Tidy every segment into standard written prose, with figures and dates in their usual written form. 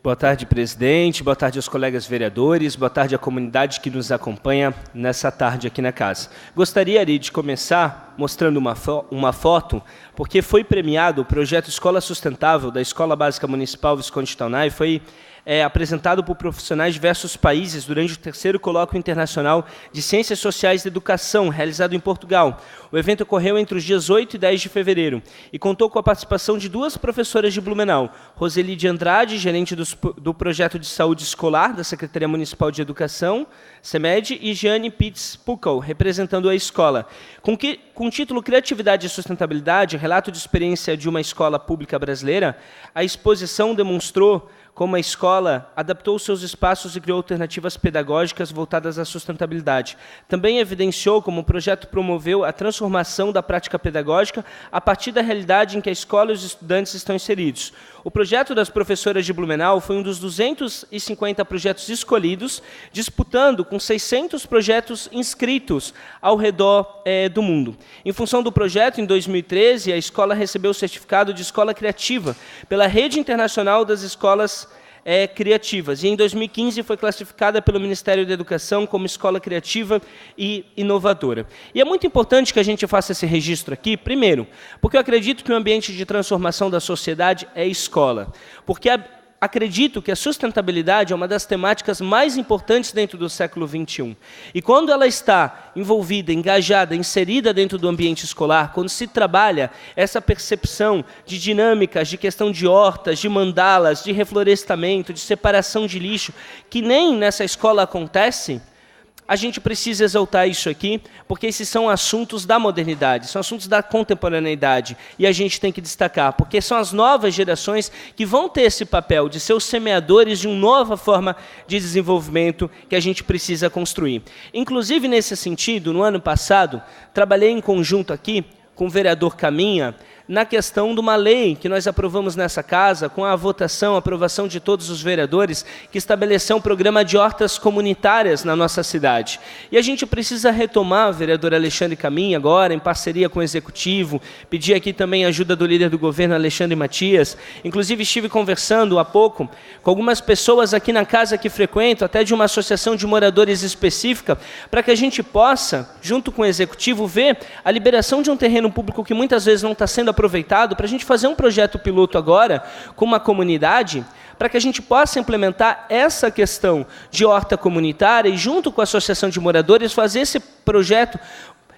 Boa tarde, presidente. Boa tarde aos colegas vereadores. Boa tarde à comunidade que nos acompanha nessa tarde aqui na casa. Gostaria, Ari, de começar mostrando uma foto, porque foi premiado o projeto Escola Sustentável da Escola Básica Municipal Visconde Taunay, foi apresentado por profissionais de diversos países durante o 3º Colóquio Internacional de Ciências Sociais e Educação, realizado em Portugal. O evento ocorreu entre os dias 8 e 10 de fevereiro e contou com a participação de 2 professoras de Blumenau, Roseli de Andrade, gerente do Projeto de Saúde Escolar da Secretaria Municipal de Educação, SEMED, e Jeane Pitts Puckel, representando a escola. Com o título Criatividade e Sustentabilidade, relato de experiência de uma escola pública brasileira, a exposição demonstrou como a escola adaptou seus espaços e criou alternativas pedagógicas voltadas à sustentabilidade. Também evidenciou como o projeto promoveu a transformação da prática pedagógica a partir da realidade em que a escola e os estudantes estão inseridos. O projeto das professoras de Blumenau foi um dos 250 projetos escolhidos, disputando com 600 projetos inscritos ao redor do mundo. Em função do projeto, em 2013, a escola recebeu o certificado de Escola Criativa pela Rede Internacional das Escolas Criativas, e em 2015 foi classificada pelo Ministério da Educação como escola criativa e inovadora. E é muito importante que a gente faça esse registro aqui, primeiro, porque eu acredito que o ambiente de transformação da sociedade é a escola, porque acredito que a sustentabilidade é uma das temáticas mais importantes dentro do século XXI. E quando ela está envolvida, engajada, inserida dentro do ambiente escolar, quando se trabalha essa percepção de dinâmicas, de questão de hortas, de mandalas, de reflorestamento, de separação de lixo, que nem nessa escola acontece, a gente precisa exaltar isso aqui, porque esses são assuntos da modernidade, são assuntos da contemporaneidade, e a gente tem que destacar, porque são as novas gerações que vão ter esse papel de ser os semeadores de uma nova forma de desenvolvimento que a gente precisa construir. Inclusive, nesse sentido, no ano passado, trabalhei em conjunto aqui com o vereador Caminha, na questão de uma lei que nós aprovamos nessa casa, com a votação, a aprovação de todos os vereadores, que estabeleceu um programa de hortas comunitárias na nossa cidade. E a gente precisa retomar, vereador Alexandre Caminha, agora, em parceria com o Executivo, pedir aqui também a ajuda do líder do governo, Alexandre Matias. Inclusive, estive conversando há pouco com algumas pessoas aqui na casa que frequento, até de uma associação de moradores específica, para que a gente possa, junto com o Executivo, ver a liberação de um terreno público que muitas vezes não está sendo aproveitado, para a gente fazer um projeto piloto agora com uma comunidade, para que a gente possa implementar essa questão de horta comunitária e, junto com a associação de moradores, fazer esse projeto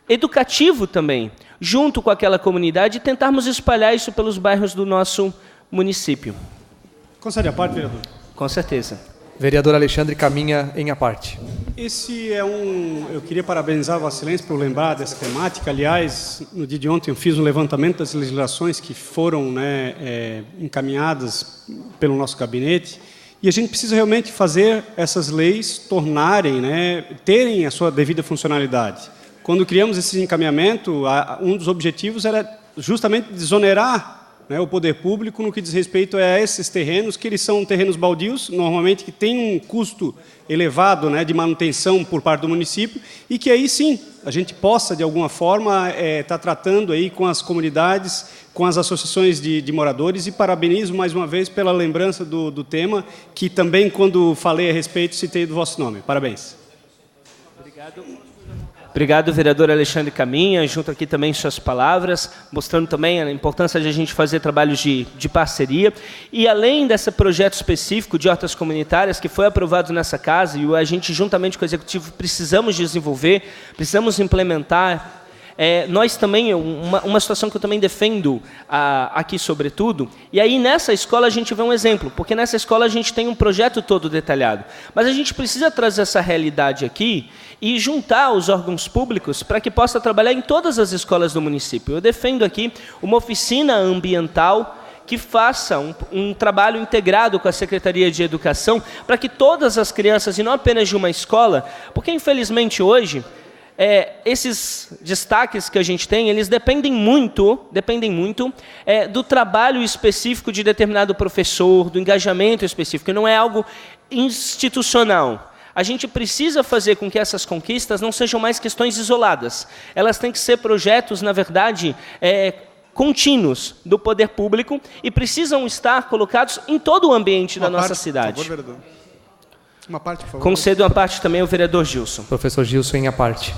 educativo também, junto com aquela comunidade, e tentarmos espalhar isso pelos bairros do nosso município. Concede a parte, vereador? Com certeza. Vereador Alexandre Caminha, em a parte. Esse é eu queria parabenizar Vossa Excelência por lembrar dessa temática. Aliás, no dia de ontem eu fiz um levantamento das legislações que foram encaminhadas pelo nosso gabinete, e a gente precisa realmente fazer essas leis tornarem, terem a sua devida funcionalidade. Quando criamos esse encaminhamento, um dos objetivos era justamente desonerar o poder público no que diz respeito a esses terrenos, que eles são terrenos baldios, normalmente que têm um custo elevado de manutenção por parte do município, e que aí sim a gente possa, de alguma forma, estar tratando aí com as comunidades, com as associações de moradores, e parabenizo mais uma vez pela lembrança do tema, que também, quando falei a respeito, citei do vosso nome. Parabéns. Obrigado. Obrigado, vereador Alexandre Caminha, junto aqui também suas palavras, mostrando também a importância de a gente fazer trabalhos de parceria. E além desse projeto específico de hortas comunitárias, que foi aprovado nessa casa, e a gente, juntamente com o Executivo, precisamos desenvolver, precisamos implementar. Nós também, uma situação que eu também defendo aqui, sobretudo, e aí nessa escola a gente vê um exemplo, porque nessa escola a gente tem um projeto todo detalhado, mas a gente precisa trazer essa realidade aqui e juntar os órgãos públicos para que possa trabalhar em todas as escolas do município. Eu defendo aqui uma oficina ambiental que faça um trabalho integrado com a Secretaria de Educação, para que todas as crianças, e não apenas de uma escola, porque infelizmente hoje, esses destaques que a gente tem, eles dependem muito do trabalho específico de determinado professor, do engajamento específico, não é algo institucional. A gente precisa fazer com que essas conquistas não sejam mais questões isoladas. Elas têm que ser projetos, na verdade, contínuos do poder público e precisam estar colocados em todo o ambiente da nossa cidade. Por favor, vereador. Uma parte, por favor. Concedo uma parte também ao vereador Gilson. Professor Gilson, em a parte.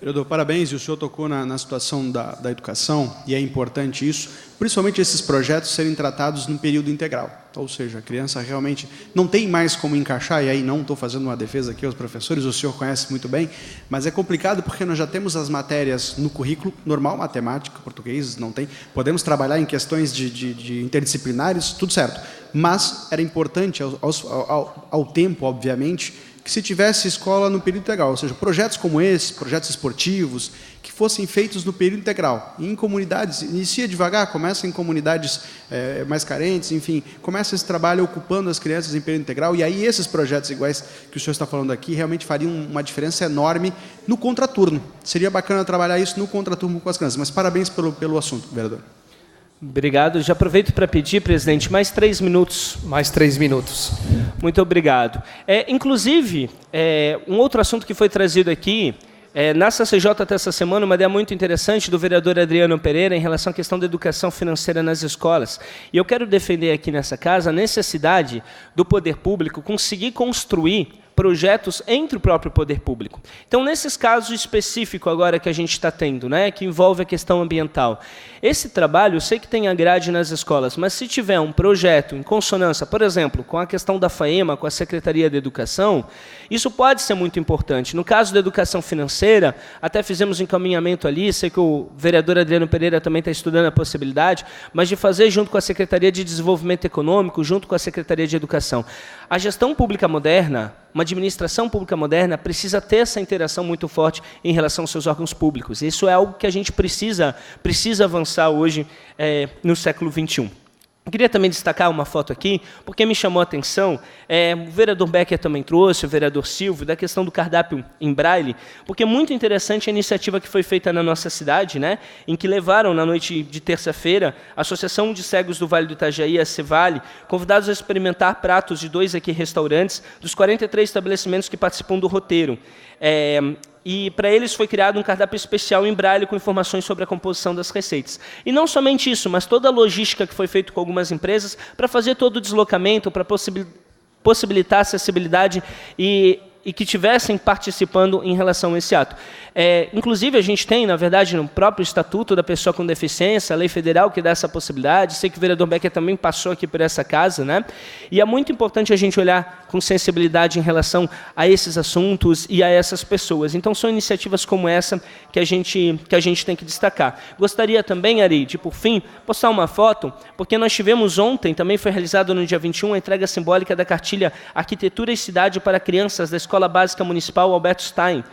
Vereador, parabéns, e o senhor tocou na situação da educação, e é importante isso, principalmente esses projetos serem tratados no período integral, ou seja, a criança realmente não tem mais como encaixar, e aí não estou fazendo uma defesa aqui aos professores, o senhor conhece muito bem, mas é complicado porque nós já temos as matérias no currículo normal, matemática, português, não tem, podemos trabalhar em questões de interdisciplinares, tudo certo, mas era importante ao tempo, obviamente, que se tivesse escola no período integral, ou seja, projetos como esse, projetos esportivos, que fossem feitos no período integral, em comunidades, inicia devagar, começa em comunidades mais carentes, enfim, começa esse trabalho ocupando as crianças em período integral, e aí esses projetos iguais que o senhor está falando aqui realmente fariam uma diferença enorme no contraturno. Seria bacana trabalhar isso no contraturno com as crianças, mas parabéns pelo assunto, vereador. Obrigado. Já aproveito para pedir, presidente, mais 3 minutos. Mais 3 minutos. Muito obrigado. Inclusive, um outro assunto que foi trazido aqui, na CCJ até essa semana, uma ideia muito interessante do vereador Adriano Pereira em relação à questão da educação financeira nas escolas. E eu quero defender aqui nessa casa a necessidade do poder público conseguir construir projetos entre o próprio poder público. Então, nesses casos específicos agora que a gente está tendo, né, que envolve a questão ambiental, esse trabalho, eu sei que tem a grade nas escolas, mas se tiver um projeto em consonância, por exemplo, com a questão da FAEMA, com a Secretaria de Educação, isso pode ser muito importante. No caso da educação financeira, até fizemos um encaminhamento ali, sei que o vereador Adriano Pereira também está estudando a possibilidade, mas de fazer junto com a Secretaria de Desenvolvimento Econômico, junto com a Secretaria de Educação. A gestão pública moderna, uma administração pública moderna precisa ter essa interação muito forte em relação aos seus órgãos públicos. Isso é algo que a gente precisa avançar hoje no século XXI. Eu queria também destacar uma foto aqui, porque me chamou a atenção, o vereador Becker também trouxe, o vereador Silvio, da questão do cardápio em braille, porque é muito interessante a iniciativa que foi feita na nossa cidade, né, em que levaram, na noite de terça-feira, a Associação de Cegos do Vale do Itajaí, a Cevale, convidados a experimentar pratos de 2 aqui restaurantes, dos 43 estabelecimentos que participam do roteiro. E para eles foi criado um cardápio especial em braille com informações sobre a composição das receitas. E não somente isso, mas toda a logística que foi feita com algumas empresas para fazer todo o deslocamento, para possibilitar acessibilidade e que estivessem participando em relação a esse ato. Inclusive, a gente tem, na verdade, no próprio Estatuto da Pessoa com Deficiência, a lei federal que dá essa possibilidade, sei que o vereador Becker também passou aqui por essa casa, né? E é muito importante a gente olhar com sensibilidade em relação a esses assuntos e a essas pessoas. Então, são iniciativas como essa que a gente tem que destacar. Gostaria também, Ari, de, por fim, postar uma foto, porque nós tivemos ontem, também foi realizado no dia 21, a entrega simbólica da cartilha Arquitetura e Cidade para Crianças da Escola Básica Municipal Alberto Stein.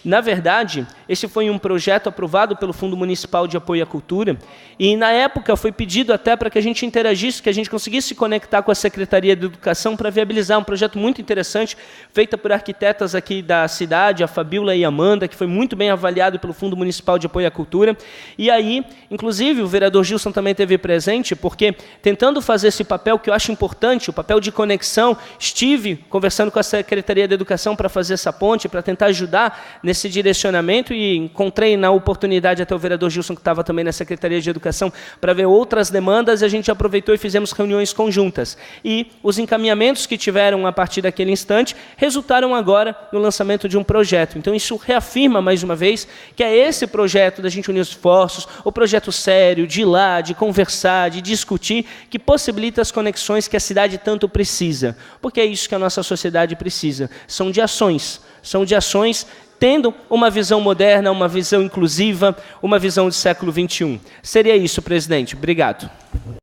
Na verdade, esse foi um projeto aprovado pelo Fundo Municipal de Apoio à Cultura e, na época, foi pedido até para que a gente interagisse, que a gente conseguisse se conectar com a Secretaria de Educação para viabilizar um projeto muito interessante, feito por arquitetas aqui da cidade, a Fabiola e a Amanda, que foi muito bem avaliado pelo Fundo Municipal de Apoio à Cultura. E aí, inclusive, o vereador Gilson também esteve presente, porque, tentando fazer esse papel que eu acho importante, o papel de conexão, estive conversando com a Secretaria de Educação para fazer essa ponte, para tentar ajudar nesse direcionamento e encontrei na oportunidade até o vereador Gilson, que estava também na Secretaria de Educação, para ver outras demandas, e a gente aproveitou e fizemos reuniões conjuntas. E os encaminhamentos que tiveram a partir daquele instante resultaram agora no lançamento de um projeto. Então, isso reafirma, mais uma vez, que é esse projeto da gente unir os esforços, o projeto sério, de ir lá, de conversar, de discutir, que possibilita as conexões que a cidade tanto precisa. Porque é isso que a nossa sociedade precisa. São de ações tendo uma visão moderna, uma visão inclusiva, uma visão do século XXI. Seria isso, presidente. Obrigado.